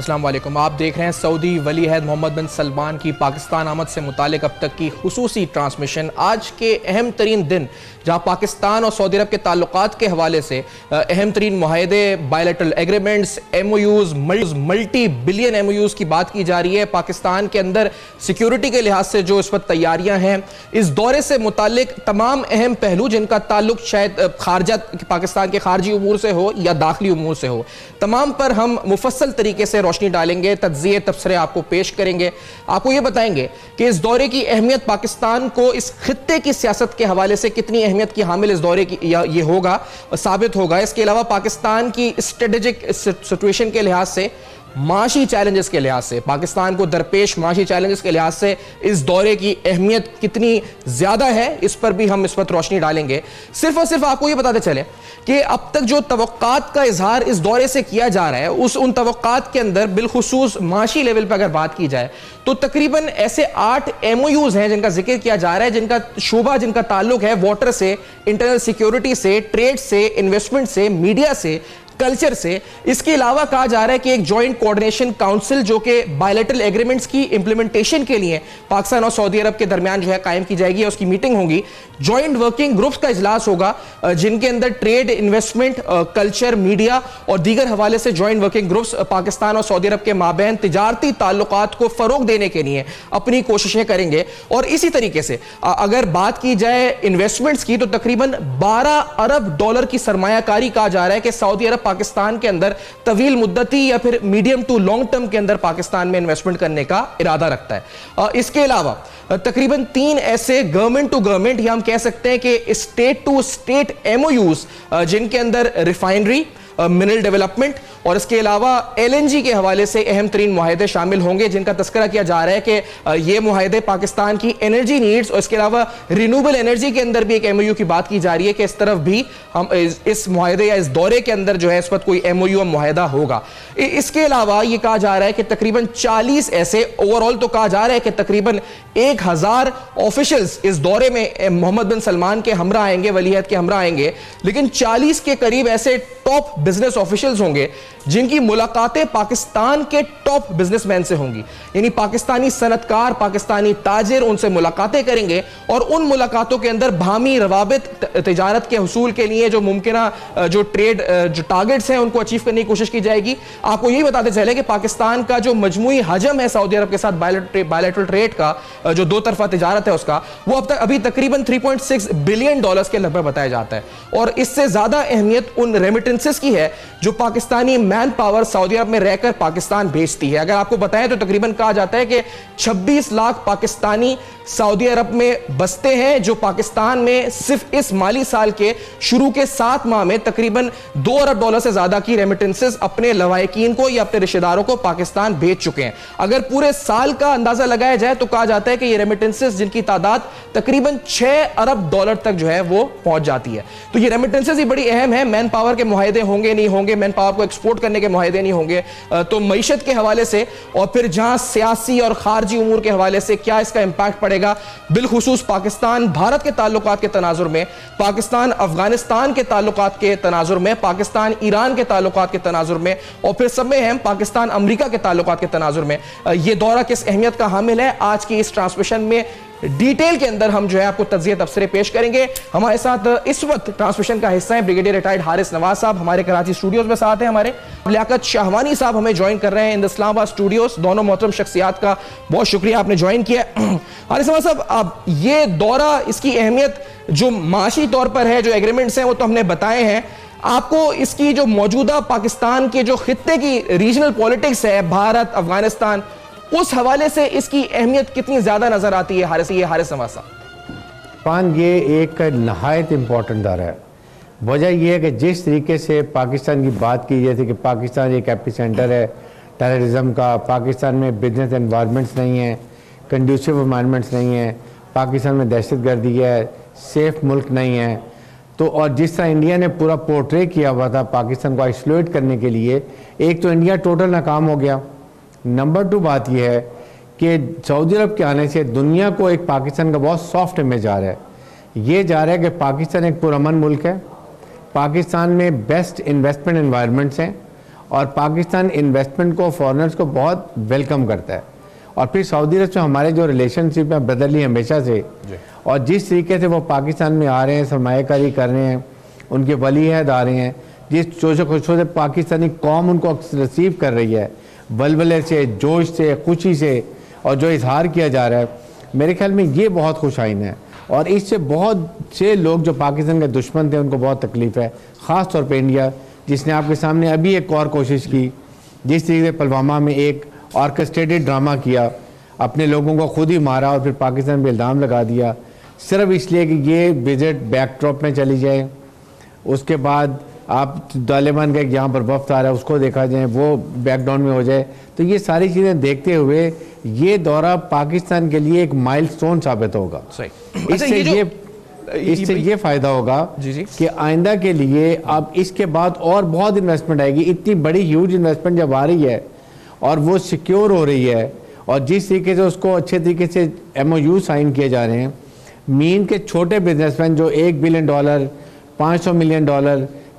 السلام علیکم. آپ دیکھ رہے ہیں سعودی ولی عہد محمد بن سلمان کی پاکستان آمد سے متعلق اب تک کی خصوصی ٹرانسمیشن. آج کے اہم ترین دن جہاں پاکستان اور سعودی عرب کے تعلقات کے حوالے سے اہم ترین معاہدے، bilateral agreements, M O Us, multi billion M O Us کی بات کی جا رہی ہے. پاکستان کے اندر سیکیورٹی کے لحاظ سے جو اس وقت تیاریاں ہیں، اس دورے سے متعلق تمام اہم پہلو جن کا تعلق شاید پاکستان کے خارجی امور سے ہو یا داخلی امور سے ہو، تمام پر ہم مفصل طریقے سے روشنی ڈالیں گے، تجزیے تبصرے آپ کو پیش کریں گے. آپ کو یہ بتائیں گے کہ اس دورے کی اہمیت پاکستان کو اس خطے کی سیاست کے حوالے سے کتنی اہمیت کی حامل اس دورے کی یہ ہوگا، ثابت ہوگا. اس کے علاوہ پاکستان کی اسٹریٹجک سچویشن کے لحاظ سے، معاشی چیلنجز کے لحاظ سے، پاکستان کو درپیش معاشی چیلنجز کے لحاظ سے اس دورے کی اہمیت کتنی زیادہ ہے، اس پر بھی ہم اس وقت روشنی ڈالیں گے. صرف اور صرف آپ کو یہ بتاتے چلیں کہ اب تک جو توقعات کا اظہار اس دورے سے کیا جا رہا ہے، ان توقعات کے اندر بالخصوص معاشی لیول پہ اگر بات کی جائے تو تقریباً ایسے 8 ایم او یوز ہیں جن کا ذکر کیا جا رہا ہے، جن کا شعبہ، جن کا تعلق ہے واٹر سے، انٹرنل سیکیورٹی سے، ٹریڈ سے، انویسٹمنٹ سے، میڈیا سے، کلچر سے. اس کے علاوہ کہا جا رہا ہے کہ ایک جوائنٹ کوارڈینیشن کاؤنسل جو کہ بائیلیٹرل ایگریمنٹس کی امپلیمنٹیشن کے لیے پاکستان اور سعودی عرب کے درمیان جو ہے قائم کی جائے گی، اس کی میٹنگ ہوگی. جوائنٹ ورکنگ گروپس کا اجلاس ہوگا جن کے اندر ٹریڈ، انویسٹمنٹ، کلچر، میڈیا اور دیگر حوالے سے جوائنٹ ورکنگ گروپس پاکستان اور سعودی عرب کے مابین تجارتی تعلقات کو فروغ دینے کے لیے اپنی کوششیں کریں گے. اور اسی طریقے سے اگر بات کی جائے انویسٹمنٹس کی تو تقریباً $12 ارب کی سرمایہ کاری کہا جا رہا ہے کہ سعودی عرب پاکستان کے اندر طویل مدتی یا پھر میڈیم ٹو لانگ ٹرم کے اندر پاکستان میں انویسٹمنٹ کرنے کا ارادہ رکھتا ہے. اس کے علاوہ تقریباً 3 ایسے گورنمنٹ ٹو گورنمنٹ یا ہم کہہ سکتے ہیں کہ state to state M O Us جن کے اندر ریفائنری، منرل ڈیولپمنٹ اور اس کے علاوہ ایل این جی کے حوالے سے اہم ترین معاہدے شامل ہوں گے، جن کا تذکرہ کیا جا رہا ہے کہ یہ معاہدے پاکستان کی انرجی نیڈز اور اس کے علاوہ رینیوبل انرجی کے اندر بھی ایک ایم او یو کی بات کی جا رہی ہے کہ اس طرف بھی ہم اس معاہدے یا اس دورے کے اندر جو ہے اس وقت کوئی ایم او یو معاہدہ ہوگا. اس کے علاوہ یہ کہا جا رہا ہے کہ تقریباً 40 ایسے اوور آل تو کہا جا رہا ہے کہ تقریباً 1000 آفیشلز اس دورے میں محمد بن سلمان کے ہمراہ آئیں گے، ولی عہد کے ہمراہ آئیں گے، لیکن 40 کے قریب ایسے ٹاپ بزنس آفیشلز ہوں گے جن کی ملاقاتیں پاکستان کے ٹاپ بزنس مین سے ہوں گی. یعنی پاکستانی صنعت کار، پاکستانی تاجر ان سے ملاقاتیں کریں گے اور ان ملاقاتوں کے اندر باہمی روابط، تجارت کے حصول کے لیے جو ممکنہ جو ٹریڈ جو ٹارگٹس ہیں ان کو اچیو کرنے کی کوشش کی جائے گی. آپ کو یہی بتاتے چلیں کہ پاکستان کا جو مجموعی حجم ہے سعودی عرب کے ساتھ بائیلیٹرل ٹریڈ کا، جو دو طرفہ تجارت ہے اس کا، وہ ابھی تقریباً $3.6 بلین کے لگ بھگ بتایا جاتا ہے. اور اس سے زیادہ اہمیت ان ریمیٹنسز کی ہے جو پاکستانی مین پاور سعودی عرب میں رہ کر پاکستان بھیجتی ہے. اگر آپ کو بتائیں تو تقریباً کہا جاتا ہے کہ 26 لاکھ پاکستانی سعودی عرب میں بستے ہیں جو پاکستان میں صرف اس مالی سال کے شروع کے 7 ماہ میں تقریباً $2 ارب سے زیادہ کی ریمیٹنسز اپنے لواحقین کو یا اپنے رشتہ داروں کو پاکستان بھیج چکے ہیں. اگر پورے سال کا اندازہ لگایا جائے تو کہا جاتا ہے کہ یہ ریمیٹنسز جن کی تعداد تقریباً $6 ارب تک جو ہے وہ پہنچ جاتی ہے. تو یہ ریمیٹنسز ہی بڑی اہم ہے. مین پاور کے معاہدے ہوں گے نہیں ہوں گے، مین پاور کو ایکسپورٹ کرنے کے معاہدے نہیں ہوں گے، تو معیشت کے حوالے سے اور پھر جہاں سیاسی اور خارجی امور کے حوالے سے کیا اس کا امپیکٹ پڑے گا، بالخصوص پاکستان بھارت کے تعلقات کے تناظر میں، پاکستان افغانستان کے تعلقات کے تناظر میں، پاکستان ایران کے تعلقات کے تناظر میں اور پھر سب میں اہم پاکستان امریکہ کے تعلقات کے تناظر میں یہ دورہ کس اہمیت کا حامل ہے. آج کی اس ٹرانسمیشن میں ڈیٹیل کے اندر ہم جو ہے آپ کو تجزیہ تبصرے پیش کریں گے. ہمارے ساتھ اس وقت ٹرانسمیشن کا حصہ ہیں بریگیڈیئر ریٹائرڈ حارث نواز صاحب، ہمارے کراچی اسٹوڈیوز میں ساتھ ہیں. ہمارے لیاقت شاہوانی صاحب ہمیں جوائن کر رہے ہیں ان اسلام آباد اسٹوڈیوز. دونوں محترم شخصیات کا بہت شکریہ آپ نے جوائن کیا. حارث نواز صاحب، اب یہ دورہ، اس کی اہمیت جو معاشی طور پر ہے، جو ایگریمنٹس ہیں وہ تو ہم نے بتائے ہیں. آپ کو اس کی جو موجودہ پاکستان کے جو خطے کی ریجنل پولیٹکس ہے، بھارت، افغانستان، اس حوالے سے اس کی اہمیت کتنی زیادہ نظر آتی ہے حارث نواز صاحب؟ یہ ایک نہایت امپورٹنٹ دورہ ہے. وجہ یہ ہے کہ جس طریقے سے پاکستان کی بات کی جاتی ہے کہ پاکستان ایک ایپی سینٹر ہے ٹیررزم کا، پاکستان میں بزنس انوائرمنٹس نہیں ہیں، کنڈیوسیو انوائرمنٹس نہیں ہیں، پاکستان میں دہشت گردی ہے، سیف ملک نہیں ہے. تو اور جس طرح انڈیا نے پورا پورٹرے کیا ہوا تھا پاکستان کو آئسولیٹ کرنے کے لیے، ایک تو انڈیا ٹوٹل ناکام ہو گیا. نمبر 2 بات یہ ہے کہ سعودی عرب کے آنے سے دنیا کو ایک پاکستان کا بہت سافٹ امیج آ رہا ہے. یہ جا رہا ہے کہ پاکستان ایک پرامن ملک ہے، پاکستان میں بیسٹ انویسٹمنٹ انوائرمنٹس ہیں اور پاکستان انویسٹمنٹ کو فارنرز کو بہت ویلکم کرتا ہے. اور پھر سعودی عرب سے ہمارے جو ریلیشن شپ ہے بدرلی ہمیشہ سے, اور جس طریقے سے وہ پاکستان میں آ رہے ہیں, سرمایہ کاری کر رہے ہیں, ان کے ولی عہد آ رہے ہیں, جس خوشوں سے پاکستانی قوم ان کو ریسیو کر رہی ہے, ولولے سے, جوش سے, خوشی سے, اور جو اظہار کیا جا رہا ہے, میرے خیال میں یہ بہت خوش آئین ہے. اور اس سے بہت سے لوگ جو پاکستان کے دشمن تھے ان کو بہت تکلیف ہے, خاص طور پہ انڈیا, جس نے آپ کے سامنے ابھی ایک اور کوشش کی, جس طریقے سے پلوامہ میں ایک آرکسٹریٹڈ ڈرامہ کیا, اپنے لوگوں کو خود ہی مارا اور پھر پاکستان پہ الزام لگا دیا, صرف اس لیے کہ یہ وزٹ بیک ڈراپ میں چلی جائے. اس کے بعد آپ طالبان کا ایک یہاں پر وفد آ رہا ہے اس کو دیکھا جائے, وہ بیک ڈاؤن میں ہو جائے. تو یہ ساری چیزیں دیکھتے ہوئے یہ دورہ پاکستان کے لیے ایک مائل سٹون ثابت ہوگا. اس سے یہ فائدہ ہوگا کہ آئندہ کے لیے اب اس کے بعد اور بہت انویسٹمنٹ آئے گی. اتنی بڑی ہیوج انویسٹمنٹ جب آ رہی ہے اور وہ سیکیور ہو رہی ہے, اور جس طریقے سے اس کو اچھے طریقے سے ایم او یو سائن کیے جا رہے ہیں, مین کے چھوٹے بزنس مین جو $1 بلین, $500 ملین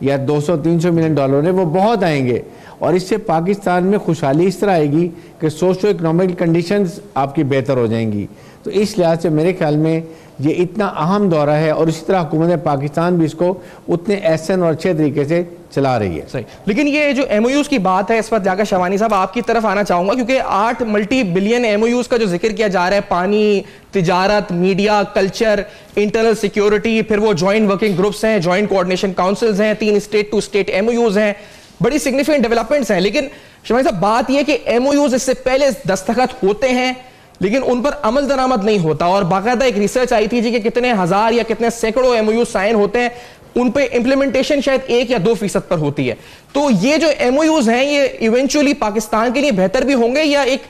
یا $200-300 ملین ہے, وہ بہت آئیں گے. اور اس سے پاکستان میں خوشحالی اس طرح آئے گی کہ سوشو اکنامک کنڈیشنز آپ کی بہتر ہو جائیں گی. تو اس لحاظ سے میرے خیال میں یہ اتنا اہم دورہ ہے, اور اسی طرح حکومت پاکستان بھی اس کو اتنے احسن اور اچھے طریقے سے چلا رہی ہے. صحیح. لیکن یہ جو ایم او یوز کی بات ہے, اس وقت جا کر شوانی صاحب آپ کی طرف آنا چاہوں گا, کیونکہ 8 multi billion M O Us کا جو ذکر کیا جا رہا ہے, پانی, تجارت, میڈیا, کلچر, انٹرنل سیکیورٹی, پھر وہ جوائنٹ ورکنگ گروپس ہیں, جوائنٹ کوآرڈینیشن کاؤنسلز ہیں, 3 state to state M O Us ہیں, بڑی سگنیفیکنٹ ڈیولپمنٹس ہیں. لیکن شوانی صاحب بات یہ کہ ایم او یوز اس سے پہلے دستخط ہوتے ہیں لیکن ان پر عمل درآمد نہیں ہوتا, اور باقاعدہ ایک ریسرچ آئی تھی کہ کتنے ہزار یا کتنے سینکڑوں ایم او یو سائن ہوتے ہیں, ان پہ امپلیمنٹیشن شاید 1 یا 2% پر ہوتی ہے. تو یہ جو ایم او یوز ہیں یہ ایونچولی پاکستان کے لیے بہتر بھی ہوں گے, یا ایک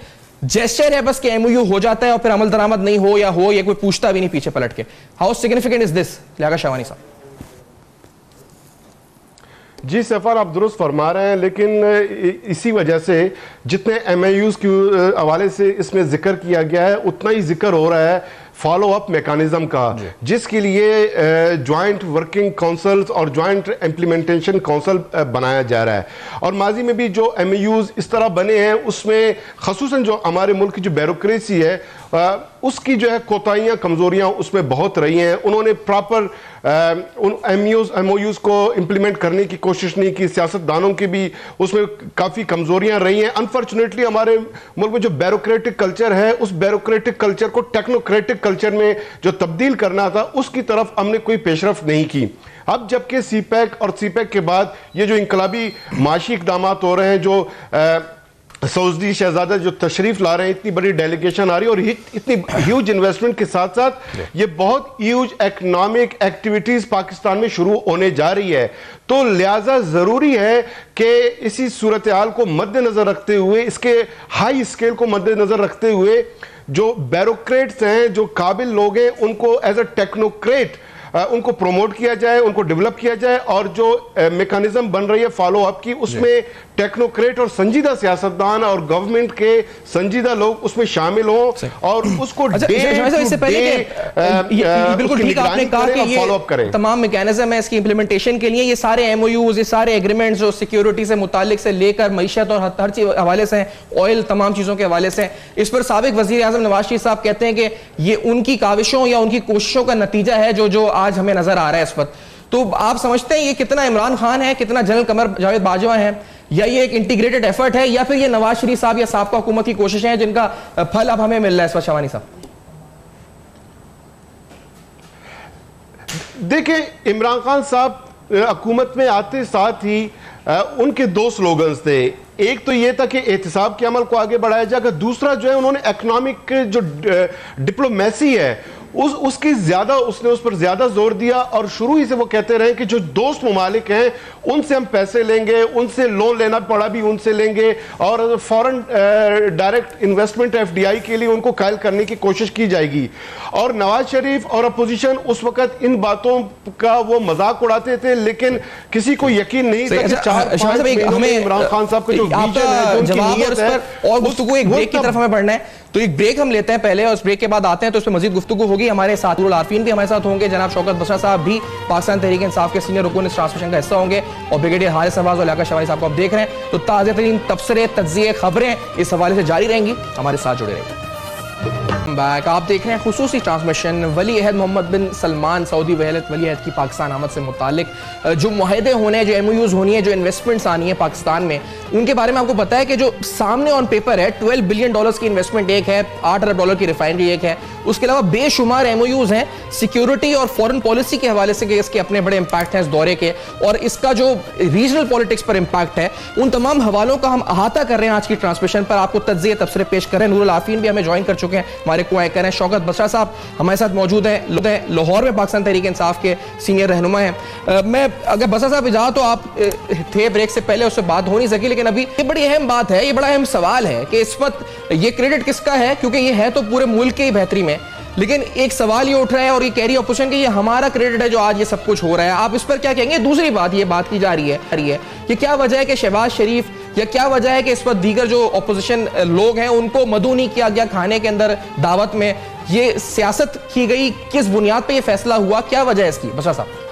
جیسچر ہے بس کہ ایم او یو ہو جاتا ہے اور پھر عمل درآمد نہیں ہو, یا کوئی پوچھتا بھی نہیں پیچھے پلٹ کے؟ ہاؤ سگنیفیکنٹ از دس لیاقت شوانی صاحب؟ جی سفر آپ درست فرما رہے ہیں, لیکن اسی وجہ سے جتنے ایم اے یوز کے حوالے سے اس میں ذکر کیا گیا ہے, اتنا ہی ذکر ہو رہا ہے فالو اپ میکانزم کا, جس کے لیے جوائنٹ ورکنگ کونسلز اور جوائنٹ امپلیمنٹیشن کونسل بنایا جا رہا ہے. اور ماضی میں بھی جو ایم اے یوز اس طرح بنے ہیں, اس میں خصوصاً جو ہمارے ملک کی جو بیوروکریسی ہے اس کی جو ہے کوتاہیاں, کمزوریاں اس میں بہت رہی ہیں. انہوں نے پراپر ایم او یوز کو امپلیمنٹ کرنے کی کوشش نہیں کی, سیاستدانوں کی بھی اس میں کافی کمزوریاں رہی ہیں. انفارچونیٹلی ہمارے ملک میں جو بیوروکریٹک کلچر ہے, اس بیوروکریٹک کلچر کو ٹیکنوکریٹک کلچر میں جو تبدیل کرنا تھا, اس کی طرف ہم نے کوئی پیش رفت نہیں کی. اب جبکہ سی پیک اور سی پیک کے بعد یہ جو انقلابی معاشی اقدامات ہو رہے ہیں, جو سعودی شہزادہ جو تشریف لا رہے ہیں, اتنی بڑی ڈیلیگیشن آ رہی ہے, اور اتنی ہیوج انویسٹمنٹ کے ساتھ ساتھ یہ بہت ہیوج اکنامک ایکٹیویٹیز پاکستان میں شروع ہونے جا رہی ہے. تو لہٰذا ضروری ہے کہ اسی صورتحال کو مد نظر رکھتے ہوئے, اس کے ہائی اسکیل کو مد نظر رکھتے ہوئے, جو بیوروکریٹس ہیں, جو قابل لوگ ہیں, ان کو ایز اے ٹیکنوکریٹ ان کو پروموٹ کیا جائے, ان کو ڈیولپ کیا جائے, اور جو میکانزم بن رہی ہے فالو اپ کی, اس میں ٹیکنوکریٹ اور سنجیدہ سیاستدان اور گورنمنٹ کے سنجیدہ لوگ اس میں شامل ہوں, اور اس کو فالو اپ کریں. تمام میکانزم ہے اس کی امپلیمنٹیشن کے لیے, یہ سارے ایم او یوز, یہ سارے ایگریمنٹس جو سیکیورٹی سے متعلق سے لے کر معیشت اور ہر چیز حوالے سے, آئل, تمام چیزوں کے حوالے سے, اس پر سابق وزیر اعظم نواز شریف صاحب کہتے ہیں کہ یہ ان کی کاوشوں یا ان کی کوششوں کا نتیجہ ہے جو آج ہمیں نظر آ رہا ہے اس وقت. تو آپ سمجھتے ہیں یہ کتنا عمران خان ہے, کتنا جنرل قمر جاوید باجوہ ہیں, یا یہ ایک انٹیگریٹڈ ایفرٹ ہے, یا پھر یہ نواز شریف صاحب یا سابقہ حکومت کی کوششیں ہیں جن کا پھل اب ہمیں مل رہا ہے اس وقت؟ شوانی صاحب دیکھیں, عمران خان صاحب حکومت میں آتے ساتھ ہی ان کے 2 سلوگنز تھے. ایک تو یہ تھا کہ احتساب کے عمل کو آگے بڑھایا جائے گا, دوسرا جو ہے انہوں نے اکنامک جو ڈپلومیسی ہے اس نے اس پر زیادہ زور دیا, اور شروع ہی سے وہ کہتے رہے کہ جو دوست ممالک ہیں ان سے ہم پیسے لیں گے, ان سے لون لینا پڑا بھی ان سے لیں گے, اور foreign direct investment F D I کے لیے ان کو قائل کرنے کی کوشش کی جائے گی. اور نواز شریف اور اپوزیشن اس وقت ان باتوں کا وہ مذاق اڑاتے تھے, لیکن کسی کو یقین نہیں تھا کہ 4-5 مہینوں میں عمران خان صاحب کا جو ویژن ہے, جو ان کی نیت ہے, اور گفتگو ایک بریک کی طرف ہمیں بڑھنا ہے. تو تو ایک بریک ہم لیتے ہیں پہلے, اور اس بریک کے بعد آتے ہیں تو اس پہ مزید گفتگو ہوگی. ہمارے ساتھ عارفین بھی ہمارے ساتھ ہوں گے, جناب شوکت بسرا صاحب بھی پاکستان تحریک انصاف کے سینئر رکن اس ٹرانسمیشن کا حصہ ہوں گے, اور بریگیڈیئر حارث نواز اور علاقہ شواری صاحب کو آپ دیکھ رہے ہیں. تو تازہ ترین تبصرے, تجزیے, خبریں اس حوالے سے جاری رہیں گی, ہمارے ساتھ جڑے رہیں گے. بیک آپ دیکھ رہے ہیں خصوصی ٹرانسمیشن. ولی عہد محمد بن سلمان سعودی ولی عہد کی پاکستان آمد سے متعلق جو معاہدے ہونے ہیں, جو ایم او یوز ہونی ہے, جو انویسٹمنٹس آنی ہے پاکستان میں, ان کے بارے میں آپ کو پتا ہے کہ جو سامنے آن پیپر ہے $12 بلین کی انویسٹمنٹ ایک ہے, $8 ارب کی ریفائنری ایک ہے, اس کے علاوہ بے شمار ایم او یوز ہیں سیکیورٹی اور فورن پالیسی کے حوالے سے کہ اس کے اپنے بڑے امپیکٹ ہیں اس دورے کے, اور اس کا جو ریجنل پالیٹکس پر امپیکٹ ہے, ان تمام حوالوں کا ہم احاطہ کر رہے ہیں آج کی ٹرانسمیشن پر. آپ کو تجزیے تبصرے پیش کر رہے ہیں. نور العارفین بھی ہمیں جوائن کر چکے ہیں, ہمارے کو اینکر ہیں. شوکت بسرا صاحب ہمارے ساتھ موجود ہیں, لاہور میں پاکستان تحریک انصاف کے سینئر رہنما ہیں. میں اگر بسرا صاحب اجازت تو آپ تھے بریک سے پہلے, اس سے بات ہو نہیں سکی, لیکن ابھی یہ بڑی اہم بات ہے, یہ بڑا اہم سوال ہے کہ اس وقت یہ کریڈٹ کس کا ہے, کیونکہ یہ ہے تو پورے ملک کے ہی بہتری میں, لیکن ایک سوال یہ اٹھ رہا ہے اور یہ کہہ رہی ہے اپوزیشن کہ یہ ہمارا کریڈٹ ہے جو آج یہ سب کچھ ہو رہا ہے. آپ اس پر کیا کہیں گے؟ دوسری بات یہ بات کی جا رہی ہے کہ کیا وجہ ہے کہ شہباز شریف, یا کیا وجہ ہے کہ اس وقت دیگر جو اپوزیشن لوگ ہیں ان کو مدعو نہیں کیا گیا کھانے کے اندر دعوت میں, یہ سیاست کی گئی, کس بنیاد پہ یہ فیصلہ ہوا, کیا وجہ ہے اس کی؟ بسرا صاحب.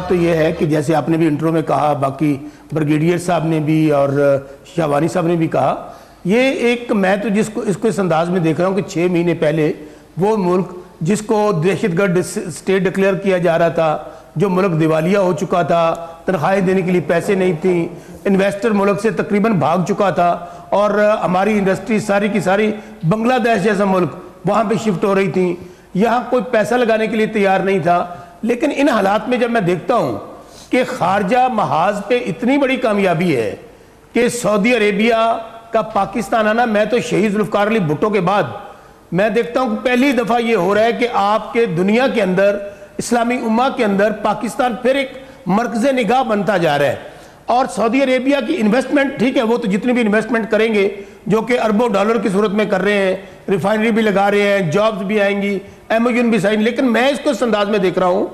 تو یہ ہے کہ جیسے آپ نے بھی انٹرو میں کہا, باقی بریگیڈیئر صاحب نے بھی اور شہوانی صاحب نے بھی کہا, یہ ایک میں تو اس کو اس انداز میں دیکھ رہا ہوں کہ 6 مہینے پہلے وہ ملک جس کو دہشت گرد اسٹیٹ ڈکلیئر کیا جا رہا تھا, جو ملک دیوالیہ ہو چکا تھا, تنخواہیں دینے کے لیے پیسے نہیں تھیں, انویسٹر ملک سے تقریباً بھاگ چکا تھا, اور ہماری انڈسٹری ساری کی ساری بنگلہ دیش جیسا ملک وہاں پہ شفٹ ہو رہی تھیں, یہاں کوئی پیسہ لگانے کے لیے تیار نہیں تھا. لیکن ان حالات میں جب میں دیکھتا ہوں کہ خارجہ محاذ پہ اتنی بڑی کامیابی ہے کہ سعودی عربیہ کا پاکستان آنا, میں تو شہید ذوالفقار علی بھٹو کے بعد میں دیکھتا ہوں کہ پہلی دفعہ یہ ہو رہا ہے کہ آپ کے دنیا کے اندر, اسلامی امہ کے اندر پاکستان پھر ایک مرکز نگاہ بنتا جا رہا ہے. اور سعودی عربیہ کی انویسٹمنٹ, ٹھیک ہے وہ تو جتنی بھی انویسٹمنٹ کریں گے جو کہ اربوں ڈالر کی صورت میں کر رہے ہیں, ریفائنری بھی لگا رہے ہیں, جابز بھی آئیں گی, ایم او یو بھی سائن, لیکن میں اس کو اس انداز میں دیکھ رہا ہوں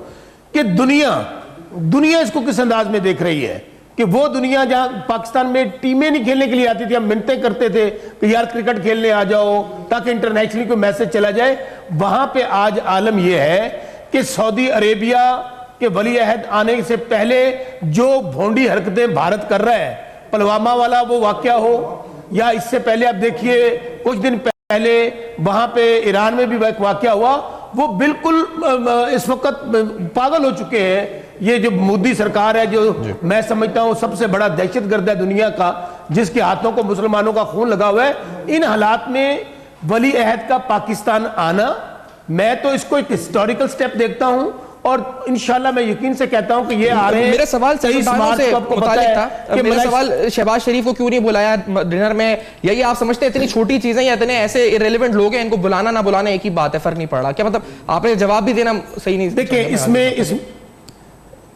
کہ دنیا اس کو کس انداز میں دیکھ رہی ہے کہ وہ دنیا جہاں پاکستان میں ٹیمیں نہیں کھیلنے کے لیے آتی تھی, ہم منتیں کرتے تھے کہ یار کرکٹ کھیلنے آ جاؤ تاکہ انٹرنیشنلی کوئی میسج چلا جائے, وہاں پہ آج عالم یہ ہے کہ سعودی عربیہ کے ولی عہد آنے سے پہلے جو بھونڈی حرکتیں بھارت کر رہا ہے, پلوامہ والا وہ واقعہ ہو, یا اس سے پہلے آپ دیکھیے کچھ دن پہلے وہاں پہ ایران میں بھی واقعہ ہوا, وہ بالکل اس وقت پاگل ہو چکے ہیں. یہ جو مودی سرکار ہے, جو میں سمجھتا ہوں سب سے بڑا دہشت گرد ہے دنیا کا, جس کے ہاتھوں کو مسلمانوں کا خون لگا ہوا ہے, ان حالات میں ولی عہد کا پاکستان آنا, میں تو اس کو ایک ہسٹوریکل سٹیپ دیکھتا ہوں, اور انشاءاللہ میں یقین سے کہتا ہوں کہ یہ آ رہے ہیں. میرا سوال میرا سوال شہباز شریف کو کیوں نہیں بلایا ڈنر میں, یا یہ آپ سمجھتے ہیں اتنی چھوٹی چیزیں یا اتنے ایسے irrelevant لوگ ہیں, ان کو بلانا نہ بلانا ایک ہی بات ہے, فرق نہیں پڑ رہا, کیا مطلب آپ نے جواب بھی دینا صحیح نہیں؟ دیکھیں اس میں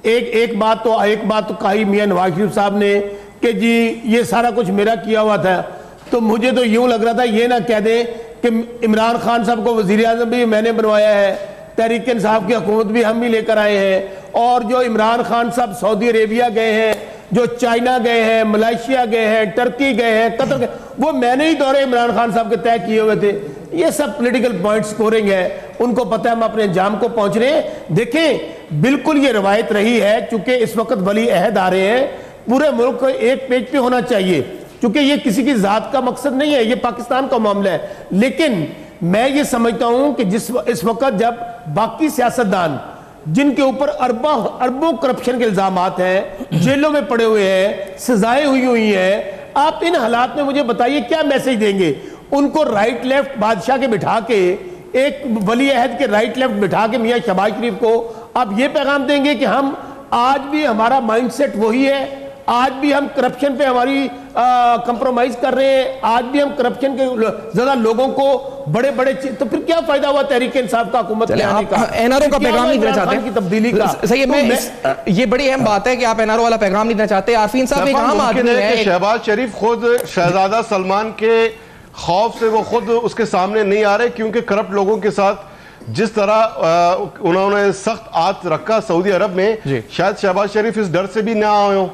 ایک بات تو کہی میاں نواز شریف صاحب نے کہ جی یہ سارا کچھ میرا کیا ہوا تھا, تو مجھے تو یوں لگ رہا تھا یہ نہ کہہ دیں کہ عمران خان صاحب کو وزیر اعظم بھی میں نے بنوایا ہے, تحریک انصاف کی حکومت بھی ہم ہی لے کر آئے ہیں, اور جو عمران خان صاحب سعودی عربیہ گئے ہیں, جو چائنا گئے ہیں, ملائیشیا گئے ہیں, ٹرکی گئے ہیں, قطر گئے, وہ میں نے ہی دورے عمران خان صاحب کے طے کیے ہوئے تھے. یہ سب پولیٹیکل پوائنٹ سکورنگ ہے, ان کو پتہ ہے ہم اپنے انجام کو پہنچ رہے ہیں. دیکھیں بالکل یہ روایت رہی ہے, چونکہ اس وقت ولی عہد آ رہے ہیں, پورے ملک کو ایک پیج پہ ہونا چاہیے, چونکہ یہ کسی کی ذات کا مقصد نہیں ہے, یہ پاکستان کا معاملہ ہے. لیکن میں یہ سمجھتا ہوں کہ اس وقت جب باقی سیاستدان جن کے اوپر اربوں کرپشن کے الزامات ہیں, جیلوں میں پڑے ہوئے ہیں, سزائیں ہوئی ہیں, آپ ان حالات میں مجھے بتائیے کیا میسج دیں گے ان کو؟ رائٹ لیفٹ بادشاہ کے بٹھا کے, ایک ولی عہد کے رائٹ لیفٹ بٹھا کے میاں شہباز شریف کو آپ یہ پیغام دیں گے کہ ہم آج بھی ہمارا مائنڈ سیٹ وہی ہے, آج بھی ہم کرپشن پہ ہماری کمپرومائز کر رہے ہیں, آج بھی ہم کرپشن کے زیادہ لوگوں کو بڑے تو پھر کیا فائدہ ہوا تحریک انصاف کا حکومت میں آنے کا؟ این آر او کا پیغام نہیں دینا چاہتے تبدیلی کا؟ صحیح ہے, یہ بڑی اہم بات ہے کہ آپ این آر او والا پیغام نہیں دینا چاہتے. عارفین صاحب ایک عام آدمی ہے, شہباز شریف خود شہزادہ سلمان کے خوف سے وہ خود اس کے سامنے نہیں آ رہے, کیونکہ کرپٹ لوگوں کے ساتھ جس طرح انہوں نے سخت آت رکھا سعودی عرب میں, شاید شہباز شریف اس ڈر سے بھی نہ آئے ہوں.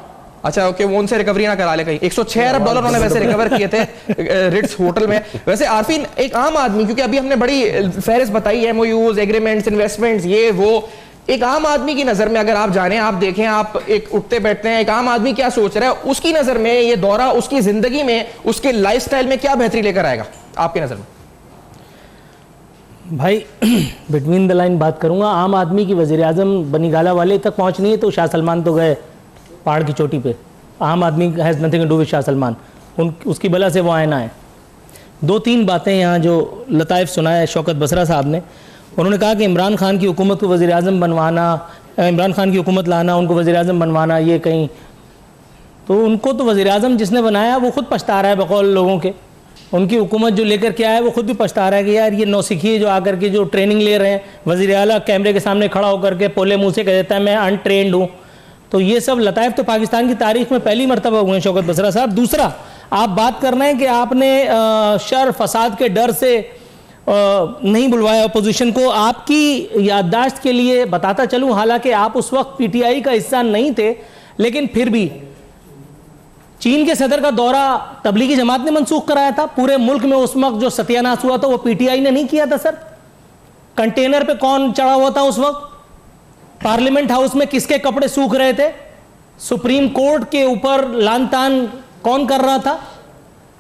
اچھا اوکے وہ ان سے ریکوری نہ کرا لے کہیں. 106 ارب ڈالر انہوں نے ویسے ریکور کیے تھے رٹس ہوٹل میں. ویسے عارفین ایک عام آدمی, کیونکہ ابھی ہم نے بڑی فہرست بتائی ہے MOUs ایگریمنٹس انویسٹمنٹس یہ وہ, ایک عام آدمی کی نظر میں اگر آپ جانیں آپ دیکھیں آپ ایک اٹھتے بیٹھتے ہیں, ایک عام آدمی کیا سوچ رہا ہے, اس کی نظر میں یہ دورہ اس کی زندگی میں اس کے لائف سٹائل میں کیا بہتری لے کر آئے گا آپ کی نظر میں؟ بھائی بٹوین دا لائن بات کروں گا, عام آدمی کی وزیر اعظم بنی گالہ والے تک پہنچنی ہے تو شاہ سلمان تو گئے پہاڑ کی چوٹی پہ. عام آدمی has nothing to do with Shah Salman, اس کی بلا سے وہ آئینہ ہے. 2-3 باتیں یہاں جو لطائف سنا ہے شوکت بصرہ صاحب نے, انہوں نے کہا کہ عمران خان کی حکومت کو وزیر اعظم بنوانا, عمران خان کی حکومت لانا, ان کو وزیر اعظم بنوانا, یہ کہیں تو ان کو تو وزیر اعظم جس نے بنایا وہ خود پچھتا رہا ہے بقول لوگوں کے. ان کی حکومت جو لے کر کے آیا ہے وہ خود بھی پچھتا رہا ہے کہ یار یہ نوسکھی جو آ کر کے جو ٹریننگ لے رہے ہیں, وزیر اعلیٰ کیمرے کے سامنے کھڑا ہو کر کے پولے منہ سے کہہ دیتا ہے میں ان ٹرینڈ ہوں. تو یہ سب لطائف تو پاکستان کی تاریخ میں پہلی مرتبہ ہوئے ہیں شوکت بصرہ صاحب. دوسرا آپ بات کر رہے ہیں کہ آپ نے شر فساد کے ڈر سے نہیں بلوایا اپوزیشن کو. آپ کی یادداشت کے لیے بتاتا چلوں, حالانکہ آپ اس وقت PTI کا حصہ نہیں تھے, لیکن پھر بھی چین کے صدر کا دورہ تبلیغی جماعت نے منسوخ کرایا تھا. پورے ملک میں اس وقت جو ستیہ ناش ہوا تھا وہ PTI نے نہیں کیا تھا سر. کنٹینر پہ کون چڑھا ہوا تھا اس وقت؟ پارلیمنٹ ہاؤس میں کس کے کپڑے سوکھ رہے تھے؟ سپریم کورٹ کے اوپر لان تان کون کر رہا تھا؟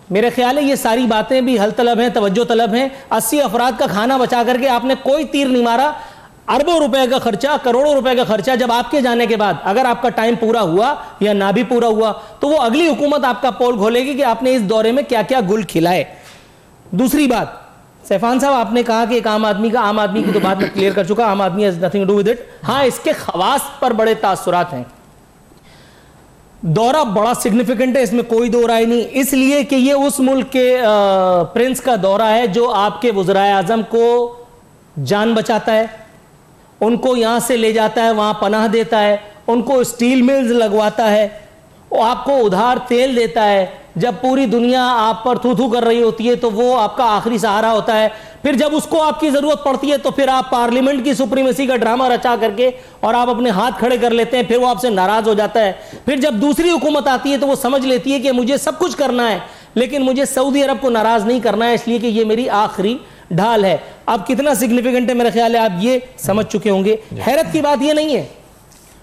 میرے خیال ہے یہ ساری باتیں بھی حل طلب ہیں, توجہ طلب ہیں. 80 افراد کا کھانا بچا کر کے آپ نے کوئی تیر نہیں مارا. اربوں روپے کا خرچہ, کروڑوں روپے کا خرچہ جب آپ کے جانے کے بعد اگر آپ کا ٹائم پورا ہوا یا نہ بھی پورا ہوا تو وہ اگلی حکومت آپ کا پول کھولے گی کہ آپ نے اس دورے میں کیا کیا گل کھلائے. دوسری بات, سیفان صاحب آپ نے کہا کہ ایک عام آدمی کی تو بات میں کلیئر کر چکا, عام آدمی has nothing to do with it. ہاں اس کے خواص پر بڑے تاثرات ہیں. دورہ بڑا سگنیفیکنٹ ہے, اس میں کوئی دو رائے نہیں, اس لیے کہ یہ اس ملک کے پرنس کا دورہ ہے جو آپ کے وزرائے اعظم کو جان بچاتا ہے, ان کو یہاں سے لے جاتا ہے, وہاں پناہ دیتا ہے, ان کو اسٹیل ملز لگواتا ہے, وہ آپ کو ادھار تیل دیتا ہے. جب پوری دنیا آپ پر تھو تھو کر رہی ہوتی ہے تو وہ آپ کا آخری سہارا ہوتا ہے. پھر جب اس کو آپ کی ضرورت پڑتی ہے تو پھر آپ پارلیمنٹ کی سپریمیسی کا ڈرامہ رچا کر کے اور آپ اپنے ہاتھ کھڑے کر لیتے ہیں, پھر وہ آپ سے ناراض ہو جاتا ہے. پھر جب دوسری حکومت آتی ہے تو وہ سمجھ لیتی ہے کہ مجھے سب کچھ کرنا ہے لیکن مجھے سعودی عرب کو ناراض نہیں کرنا ہے, اس لیے کہ یہ میری آخری ڈھال ہے. اب کتنا سگنیفیکنٹ ہے میرے خیال ہے آپ یہ سمجھ چکے ہوں گے. حیرت کی بات یہ نہیں ہے,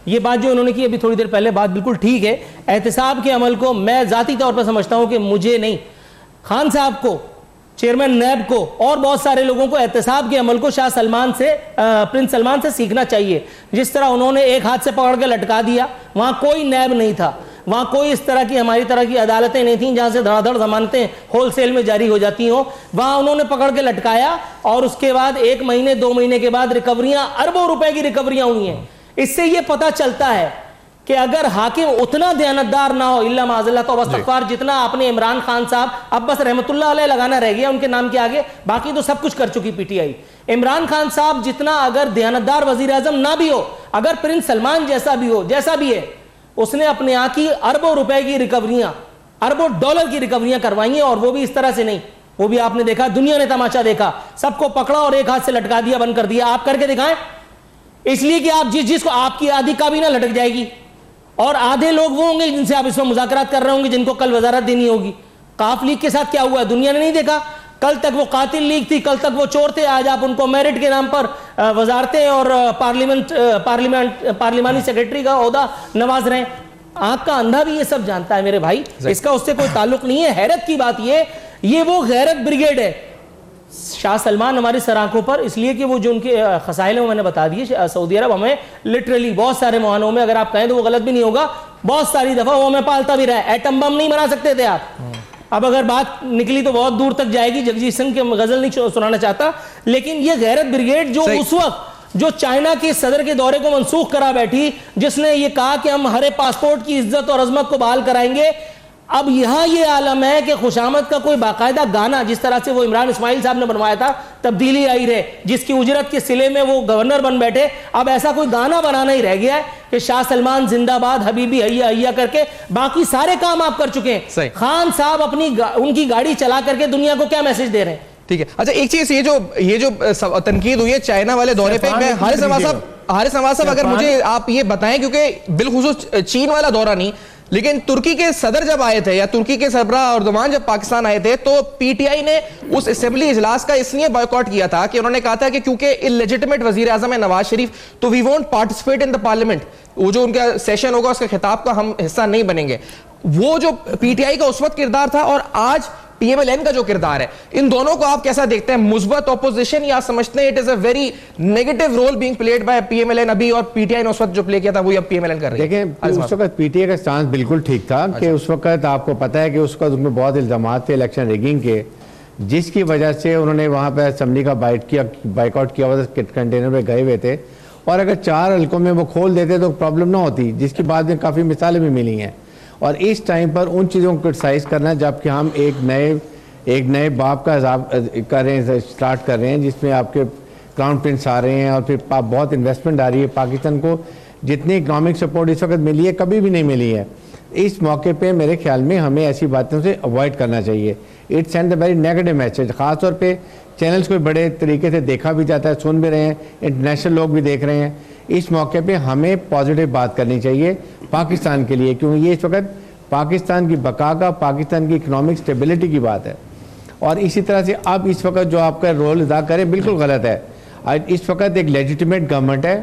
یہ بات جو انہوں نے کی ابھی تھوڑی دیر پہلے بات بالکل ٹھیک ہے. احتساب کے عمل کو میں ذاتی طور پر سمجھتا ہوں کہ مجھے نہیں, خان صاحب کو, چیئرمین نیب کو اور بہت سارے لوگوں کو احتساب کے عمل کو شاہ سلمان سے, پرنس سلمان سے سیکھنا چاہیے. جس طرح انہوں نے ایک ہاتھ سے پکڑ کے لٹکا دیا, وہاں کوئی نیب نہیں تھا, وہاں کوئی اس طرح کی ہماری طرح کی عدالتیں نہیں تھیں جہاں سے دھڑا دھڑ ضمانتیں ہول سیل میں جاری ہو جاتی ہوں. وہاں انہوں نے پکڑ کے لٹکایا اور اس کے بعد 1 مہینے 2 مہینے کے بعد ریکوریاں, اربوں روپے کی ریکوریاں ہوئی ہیں. اس سے یہ پتہ چلتا ہے کہ اگر حاکم اتنا دیانتدار نہ ہو, الا معاذ اللہ توبہ استغفار, جتنا آپ نے عمران خان صاحب, اب بس رحمت اللہ علیہ لگانا رہ گیا ان کے نام کے آگے, باقی تو سب کچھ کر چکی PTI. عمران خان صاحب جتنا اگر دیانتدار وزیر اعظم نہ بھی ہو, اگر پرنس سلمان جیسا بھی ہو, جیسا بھی ہے, اس نے اپنے یہاں کی اربوں روپے کی ریکوریاں, اربوں ڈالر کی ریکوریاں کروائی ہیں, اور وہ بھی اس طرح سے نہیں. وہ بھی آپ نے دیکھا, دنیا نے تماشا دیکھا, سب کو پکڑا اور ایک ہاتھ سے لٹکا دیا, بند کر دیا. آپ کر کے دکھائیں, اس لیے کہ آپ جس کو آپ کی آدھی کابینہ لٹک جائے گی اور آدھے لوگ وہ ہوں گے جن سے آپ اس میں مذاکرات کر رہے ہوں گے, جن کو کل وزارت دینی ہوگی. قاف لیگ کے ساتھ کیا ہوا ہے دنیا نے نہیں دیکھا. کل تک وہ قاتل لیگ تھی, کل تک وہ چور تھے, آج آپ ان کو میرٹ کے نام پر وزارتیں اور پارلیمانی سیکرٹری کا عہدہ نواز رہے ہیں. آنکھ کا اندھا بھی یہ سب جانتا ہے میرے بھائی, اس کا اس سے کوئی تعلق نہیں ہے. حیرت کی بات یہ وہ غیرت بریگیڈ ہے. شاہ سلمان ہماری سر آنکھوں پر, اس لیے کہ وہ جو ان کے خسائل ہیں وہ میں نے بتا دیے. سعودی عرب ہمیں لٹرلی بہت سارے معاملوں میں, اگر آپ کہیں تو وہ غلط بھی نہیں ہوگا, بہت ساری دفعہ وہ ہمیں پالتا بھی رہا ہے. ایٹم بم نہیں بنا سکتے تھے آپ. اب اگر بات نکلی تو بہت دور تک جائے گی, جگجیت سنگھ کے غزل نہیں سنانا چاہتا, لیکن یہ غیرت بریگیڈ جو اس وقت جو چائنا کے صدر کے دورے کو منسوخ کرا بیٹھی, جس نے یہ کہا کہ ہم ہر پاسپورٹ کی عزت اور عظمت کو بحال کرائیں گے, اب یہاں یہ عالم ہے کہ خوشامد کا کوئی باقاعدہ گانا, جس طرح سے وہ عمران اسماعیل صاحب نے بنوایا تھا, تبدیلی آئی رہے, جس کی اجرت کے صلے میں وہ گورنر بن بیٹھے, اب ایسا کوئی گانا بنانا ہی رہ گیا ہے کہ شاہ سلمان زندہ باد, حبیبی حیا حیا کر کے, باقی سارے کام آپ کر چکے ہیں. خان صاحب ان کی گاڑی چلا کر کے دنیا کو کیا میسج دے رہے ہیں؟ ٹھیک ہے. اچھا ایک چیز, یہ جو تنقید ہوئی ہے چائنا والے دورے پہ, میں حارث نواز صاحب اگر مجھے آپ یہ بتائیں, کیونکہ بالخصوص چین والا دورہ نہیں, لیکن ترکی کے صدر جب آئے تھے یا ترکی کے سربراہ اردوان جب پاکستان آئے تھے تو پی ٹی آئی نے اس اسمبلی اجلاس کا اس لیے بائیکاٹ کیا تھا کہ انہوں نے کہا تھا کہ کیونکہ اللیجٹمیٹ وزیر اعظم ہے نواز شریف تو we won't participate in the parliament, وہ جو ان کا سیشن ہوگا اس کے خطاب کا ہم حصہ نہیں بنیں گے. وہ جو پی ٹی آئی کا اس وقت کردار تھا اور آج پی ایم ایل این کا جو کردار ہے, ان دونوں کو آپ کیسا دیکھتے ہیں؟ مثبت اپوزیشن یا سمجھتے ہیں it is a very negative role being played by P M L N ابھی, اور پی ٹی آئی نے اس وقت جو پلے کیا تھا وہ اب پی ایم ایل این کر رہی ہے؟ دیکھیں اس وقت پی ٹی آئی کا سٹانس بالکل ٹھیک تھا کہ اس وقت آپ کو پتا ہے کہ اس وقت ان میں بہت الزامات تھے الیکشن ریگنگ کے, جس کی وجہ سے انہوں نے وہاں پہ اسمبلی کا بائیکاٹ کیا ہوا تھا, کنٹینر پہ گئے ہوئے تھے, اور اگر 4 حلقوں میں وہ کھول دیتے تو پرابلم نہ ہوتی, جس کی بعد میں کافی مثالیں بھی ملی ہیں. اور اس ٹائم پر ان چیزوں کو کرٹیسائز کرنا جبکہ ہم ایک نئے باب کا کر رہے ہیں, سٹارٹ کر رہے ہیں, جس میں آپ کے کراؤن پرنس آ رہے ہیں اور پھر بہت انویسٹمنٹ آ رہی ہے. پاکستان کو جتنی اکنامک سپورٹ اس وقت ملی ہے کبھی بھی نہیں ملی ہے. اس موقع پہ میرے خیال میں ہمیں ایسی باتوں سے اوائڈ کرنا چاہیے. It send a very negative message, خاص طور پہ چینلز کو بڑے طریقے سے دیکھا بھی جاتا ہے, سن بھی رہے ہیں, انٹرنیشنل لوگ بھی دیکھ رہے ہیں. اس موقع پہ ہمیں پازیٹیو بات کرنی چاہیے پاکستان کے لیے, کیونکہ یہ اس وقت پاکستان کی بقا کا, پاکستان کی اکنامک سٹیبلٹی کی بات ہے. اور اسی طرح سے اب اس وقت جو آپ کا رول ادا کریں بالکل غلط ہے. اس وقت ایک لیجیٹیمیٹ گورنمنٹ ہے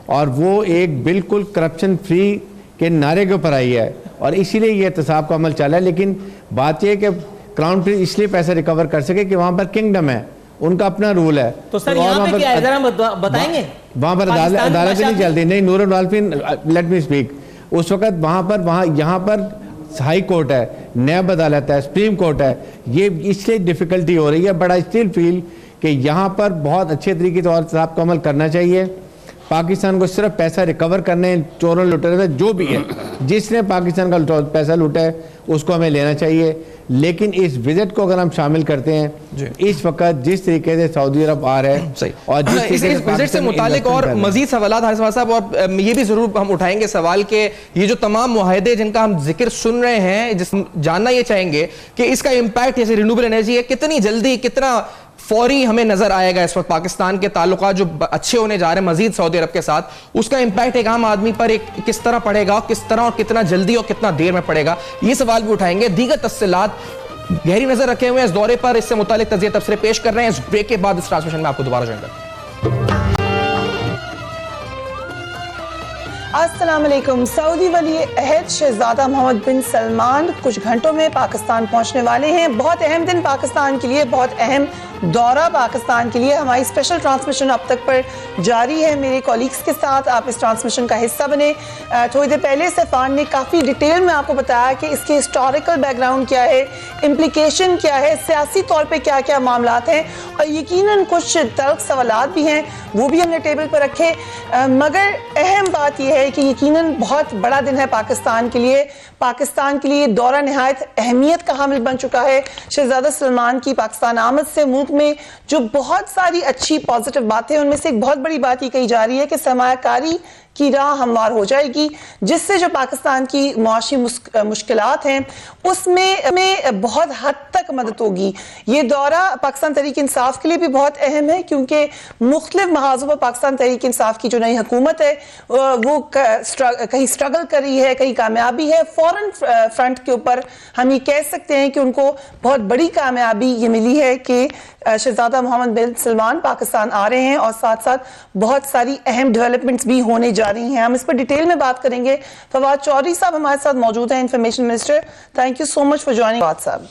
اور وہ ایک بالکل کرپشن فری کے نعرے کے اوپر آئی ہے, اور اسی لیے یہ احتساب کا عمل چلا ہے. لیکن بات یہ ہے کہ کراؤن پرنس اس لیے پیسے ریکور کر سکے کہ وہاں پر کنگڈم ہے, ان کا اپنا رول ہے. تو سر یہاں پہ کیا ہے ذرا بتائیں گے؟ وہاں پر عدالت نہیں چلتی. نہیں, نور الوالفین لیٹ می اسپیک. اس وقت یہاں پر ہائی کورٹ ہے, نیب عدالت ہے, سپریم کورٹ ہے. یہ اس لیے ڈیفیکلٹی ہو رہی ہے, بٹ آئی اسٹل فیل کہ یہاں پر بہت اچھے طریقے سے احتساب کا عمل کرنا چاہیے. پاکستان کو صرف پیسہ ریکور کرنے, چوروں لٹیروں سے جو بھی ہے, جس نے پاکستان کا پیسہ لوٹا ہے اس کو ہمیں لینا چاہیے. لیکن اس وزٹ کو اگر ہم شامل کرتے ہیں اس وقت جس طریقے سے سعودی عرب آ رہے ہیں, اور اس وزٹ سے متعلق اور مزید سوالات حارث صاحب, اور یہ بھی ضرور ہم اٹھائیں گے سوال کہ یہ جو تمام معاہدے جن کا ہم ذکر سن رہے ہیں, جاننا یہ چاہیں گے کہ اس کا امپیکٹ جیسے رینیوبل انرجی ہے کتنی جلدی کتنا فوری ہمیں نظر آئے گا. اس وقت پاکستان کے تعلقات جو اچھے ہونے جا رہے ہیں مزید سعودی عرب کے ساتھ, اس کا امپیکٹ ایک عام آدمی پر کس طرح پڑے گا, کس طرح اور کتنا جلدی اور کتنا دیر میں پڑے گا, یہ سوال بھی اٹھائیں گے. دیگر تفصیلات گہری نظر رکھے ہوئے اس دورے پر, اس سے متعلق تجزیہ تبصرے پیش کر رہے ہیں. اس بریک کے بعد اس ٹرانسمیشن میں آپ کو دوبارہ جوائن کرتے ہیں. السلام علیکم. سعودی ولی عہد شہزادہ محمد بن سلمان کچھ گھنٹوں میں پاکستان پہنچنے والے ہیں. بہت اہم دن پاکستان کے لیے, بہت اہم دورہ پاکستان کے لیے. ہماری اسپیشل ٹرانسمیشن اب تک پر جاری ہے میرے کولیگز کے ساتھ, آپ اس ٹرانسمیشن کا حصہ بنے. تھوڑی دیر پہلے سیفان نے کافی ڈیٹیل میں آپ کو بتایا کہ اس کے ہسٹوریکل بیک گراؤنڈ کیا ہے, امپلیکیشن کیا ہے, سیاسی طور پہ کیا کیا معاملات ہیں, اور یقیناً کچھ تلخ سوالات بھی ہیں وہ بھی ہم نے ٹیبل پر رکھے. مگر اہم بات یہ ہے کہ یقیناً بہت بڑا دن ہے پاکستان کے لیے. پاکستان کے لیے دورہ نہایت اہمیت کا حامل بن چکا ہے. شہزادہ سلمان کی پاکستان آمد سے ملک میں جو بہت ساری اچھی پازیٹیو باتیں, ان میں سے ایک بہت بڑی بات یہ کہی جا رہی ہے کہ سرمایہ کاری کی راہ ہموار ہو جائے گی, جس سے جو پاکستان کی معاشی مشکلات ہیں اس میں بہت حد تک مدد ہوگی. یہ دورہ پاکستان تحریک انصاف کے لیے بھی بہت اہم ہے, کیونکہ مختلف محاذوں پر پاکستان تحریک انصاف کی جو نئی حکومت ہے وہ کہیں سٹرگل کر رہی ہے, کہیں کامیابی ہے. فورن فرنٹ کے اوپر ہم یہ کہہ سکتے ہیں کہ ان کو بہت بڑی کامیابی یہ ملی ہے کہ شہزادہ محمد بن سلمان پاکستان آ رہے ہیں, اور ساتھ ساتھ بہت ساری اہم ڈیولپمنٹس بھی ہونے جا رہی ہیں. ہم اس پر ڈیٹیل میں بات کریں گے. فواد چودھری صاحب ہمارے ساتھ موجود ہیں, information minister. Thank you so much for joining. Fawad صاحب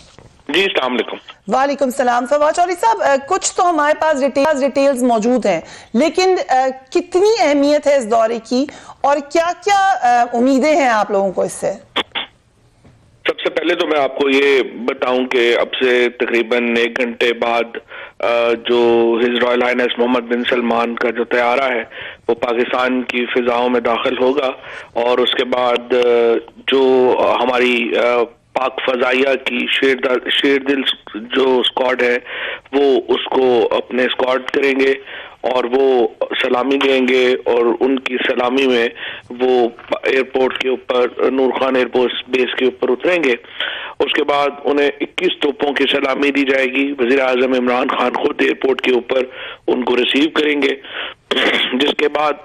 جی السلام علیکم. وعلیکم السلام. فواد چودھری صاحب, کچھ تو ہمارے پاس ڈیٹیلز موجود ہیں, لیکن کتنی اہمیت ہے اس دورے کی, اور کیا کیا امیدیں ہیں آپ لوگوں کو اس سے؟ سب سے پہلے تو میں آپ کو یہ بتاؤں کہ اب سے تقریباً 1 گھنٹے بعد جو ہز رائل ہائنس محمد بن سلمان کا جو طیارہ ہے وہ پاکستان کی فضاؤں میں داخل ہوگا, اور اس کے بعد جو ہماری پاک فضائیہ کی شیر دل جو اسکواڈ ہے وہ اس کو اپنے اسکواڈ کریں گے اور وہ سلامی دیں گے, اور ان کی سلامی میں وہ ایئرپورٹ کے اوپر نور خان ایئرپورٹ بیس کے اوپر اتریں گے. اس کے بعد انہیں 21 توپوں کی سلامی دی جائے گی. وزیر اعظم عمران خان خود ایئرپورٹ کے اوپر ان کو ریسیو کریں گے, جس کے بعد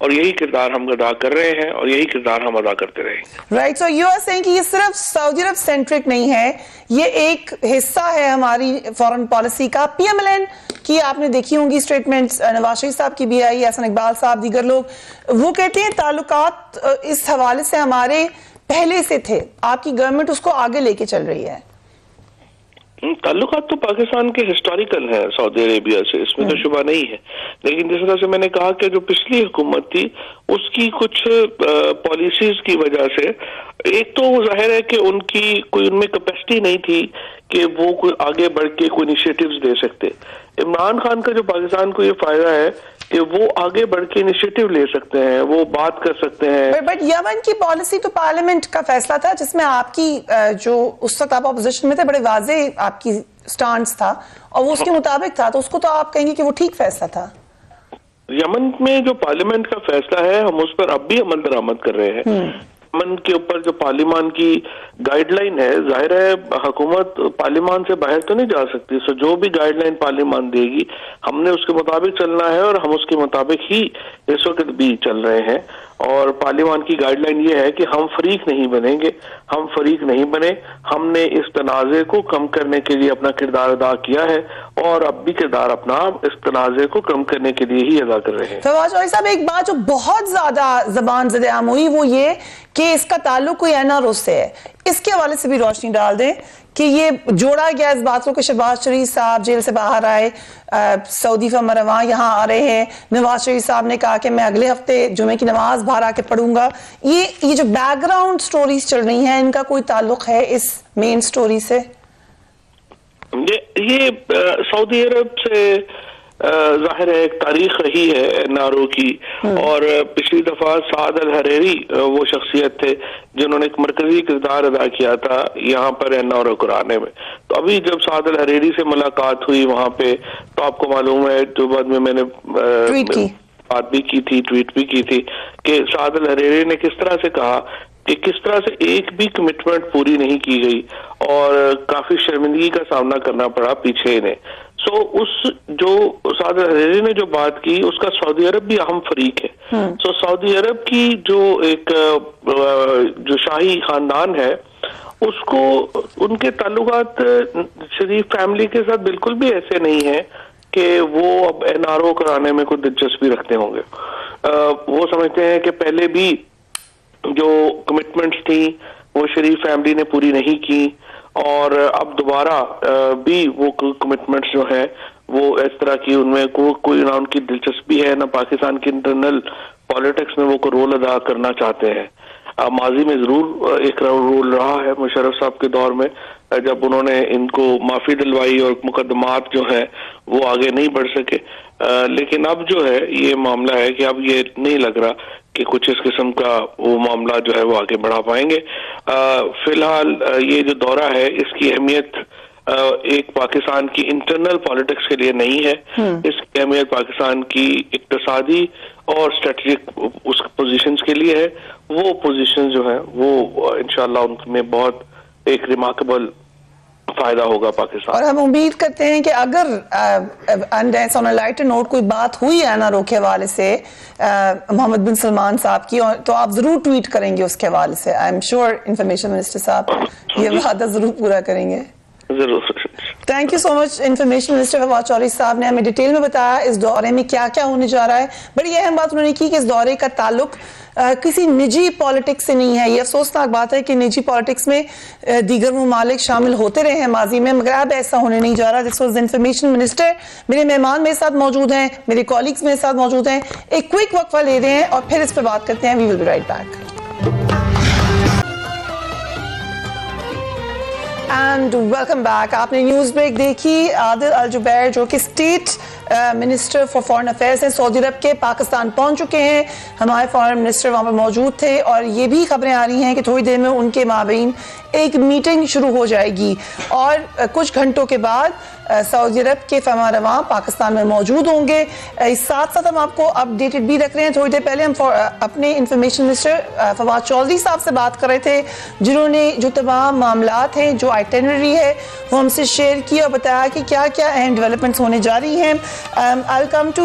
اور یہی کردار ہم ادا کر رہے ہیں اور یہی کردار ہم ادا کرتے رہیں گے. Right, so you are seeing کہ یہ صرف سعودی عرب سینٹرک نہیں ہے, یہ ایک حصہ ہے ہماری فورن پالیسی کا. پی ایم ایل این کی آپ نے دیکھی ہوں گی اسٹیٹمنٹس, نواز شریف صاحب کی بھی آئی, حسن اقبال صاحب, دیگر لوگ, وہ کہتے ہیں تعلقات اس حوالے سے ہمارے پہلے سے تھے, آپ کی گورنمنٹ اس کو آگے لے کے چل رہی ہے. تعلقات تو پاکستان کے ہسٹوریکل ہیں سعودی عربیہ سے, اس میں تو شبہ نہیں ہے, لیکن جس طرح سے میں نے کہا کہ جو پچھلی حکومت تھی اس کی کچھ پالیسیز کی وجہ سے, ایک تو ظاہر ہے کہ ان کی کوئی ان میں کیپیسٹی نہیں تھی کہ وہ کوئی آگے بڑھ کے کوئی انیشیٹوز دے سکتے. عمران خان کا جو پاکستان کو یہ فائدہ ہے کہ وہ آگے بڑھ کے انیشیٹو لے سکتے ہیں, وہ بات کر سکتے ہیں. بٹ یمن کی پالیسی تو پارلیمنٹ کا فیصلہ تھا, جس میں آپ کی جو اس وقت آپ اپوزیشن میں تھے, بڑے واضح آپ کی سٹانس تھا اور وہ اس کے مطابق تھا, تو اس کو تو آپ کہیں گے کہ وہ ٹھیک فیصلہ تھا. یمن میں جو پارلیمنٹ کا فیصلہ ہے ہم اس پر اب بھی عمل درآمد کر رہے ہیں. یمن کے اوپر جو پارلیمان کی گائیڈ لائن ہے, ظاہر ہے حکومت پارلیمان سے باہر تو نہیں جا سکتی, سو جو بھی گائیڈ لائن پارلیمان دے گی ہم نے اس کے مطابق چلنا ہے, اور ہم اس کے مطابق ہی اس وقت بھی چل رہے ہیں. اور پارلیمان کی گائیڈ لائن یہ ہے کہ ہم فریق نہیں بنیں گے, ہم فریق نہیں بنے, ہم نے اس تنازع کو کم کرنے کے لیے اپنا کردار ادا کیا ہے اور اب بھی کردار اپنا اس تنازع کو کم کرنے کے لیے ہی ادا کر رہے ہیں. فواز چودھری صاحب, ایک بات جو بہت زیادہ زبان زد عام ہوئی وہ یہ کہ اس کا تعلق کوئی این آر او سے ہے, اس کے حوالے سے بھی روشنی ڈال دیں کہ یہ جوڑا گیا اس بات کو کہ شہباز شریف صاحب جیل سے باہر آئے, سعودی فرمانرواں یہاں آ رہے ہیں, نواز شریف صاحب نے کہا کہ میں اگلے ہفتے جمعے کی نماز باہر آ کے پڑھوں گا. یہ جو بیک گراؤنڈ سٹوریز چل رہی ہیں, ان کا کوئی تعلق ہے اس مین سٹوری سے؟ یہ سعودی عرب سے ظاہر ہے ایک تاریخ رہی ہے این آر او کی, اور پچھلی دفعہ سعد الحریری وہ شخصیت تھے جنہوں نے ایک مرکزی کردار ادا کیا تھا یہاں پر این آر او کرانے میں. تو ابھی جب سعد الحریری سے ملاقات ہوئی وہاں پہ, تو آپ کو معلوم ہے جو بعد میں نے بات بھی کی تھی, ٹویٹ بھی کی تھی, کہ سعد الحریری نے کس طرح سے کہا کہ کس طرح سے ایک بھی کمٹمنٹ پوری نہیں کی گئی اور کافی شرمندگی کا سامنا کرنا پڑا پیچھے انہیں. سو اس جو سعد الحریری نے جو بات کی اس کا سعودی عرب بھی اہم فریق ہے. سو سعودی عرب کی جو ایک جو شاہی خاندان ہے اس کو ان کے تعلقات شریف فیملی کے ساتھ بالکل بھی ایسے نہیں ہیں کہ وہ اب این آر او کرانے میں کوئی دلچسپی رکھتے ہوں گے. وہ سمجھتے ہیں کہ پہلے بھی جو کمٹمنٹس تھیں وہ شریف فیملی نے پوری نہیں کی, اور اب دوبارہ بھی وہ کمٹمنٹس جو ہیں وہ اس طرح کی ان میں کوئی نہ ان کی دلچسپی ہے, نہ پاکستان کی انٹرنل پالیٹکس میں وہ کوئی رول ادا کرنا چاہتے ہیں. ماضی میں ضرور ایک رول رہا ہے مشرف صاحب کے دور میں, جب انہوں نے ان کو معافی دلوائی اور مقدمات جو ہیں وہ آگے نہیں بڑھ سکے, لیکن اب جو ہے یہ معاملہ ہے کہ اب یہ نہیں لگ رہا کہ کچھ اس قسم کا وہ معاملہ جو ہے وہ آگے بڑھا پائیں گے. فی الحال یہ جو دورہ ہے اس کی اہمیت ایک پاکستان کی انٹرنل پالیٹکس کے لیے نہیں ہے, اس کی اہمیت پاکستان کی اقتصادی اور اسٹریٹجک اس پوزیشنز کے لیے ہے. وہ پوزیشن جو ہیں وہ انشاءاللہ ان میں بہت ایک ریمارکیبل فائدہ ہوگا پاکستان. اور ہم امید کرتے ہیں کہ اگر آن لائٹر نوٹ کوئی بات ہوئی این آر او کے حوالے سے محمد بن سلمان صاحب کی, تو آپ ضرور ٹویٹ کریں گے اس کے حوالے سے. I am sure information minister صاحب یہ وعدہ ضرور پورا کریں گے. ضرور. Thank you so much information minister Fawad Chaudhry صاحب نے ہمیں ڈیٹیل میں بتایا اس دورے میں کیا کیا ہونے جا رہا ہے. بڑی اہم بات انہوں نے کی کہ اس دورے کا تعلق کسی نجی پالیٹکس سے نہیں ہے. یہ افسوسناک بات ہے کہ نجی پالیٹکس میں دیگر ممالک شامل ہوتے رہے ہیں ماضی میں, مگر اب ایسا ہونے نہیں جا رہا. This was information minister. میرے مہمان میرے ساتھ موجود ہیں, میرے کولیگز میرے ساتھ موجود ہیں. ایک کوئک وقفہ لے رہے ہیں اور پھر اس پہ بات کرتے ہیں. We will be right back. And welcome back. آپ نے نیوز بریک دیکھی. عادل الجبیر جو کہ state minister for foreign affairs ہیں سعودی عرب کے, پاکستان پہنچ چکے ہیں. ہمارے فارن منسٹر وہاں پر موجود تھے اور یہ بھی خبریں آ رہی ہیں کہ تھوڑی دیر میں ان کے مابین ایک میٹنگ شروع ہو جائے گی اور کچھ گھنٹوں کے بعد سعودی عرب کے فرمانرواں پاکستان میں موجود ہوں گے. اس ساتھ ساتھ ہم آپ کو اپڈیٹڈ بھی رکھ رہے ہیں. تھوڑی دیر پہلے ہم اپنے انفارمیشن منسٹر فواز چودھری صاحب سے بات کر رہے تھے جنہوں نے جو تمام معاملات ہیں, جو آئٹنری ہے وہ ہم سے شیئر کی اور بتایا کہ کیا کیا اہم ڈیولپمنٹس ہونے جا رہی ہیں. I'll come to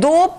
2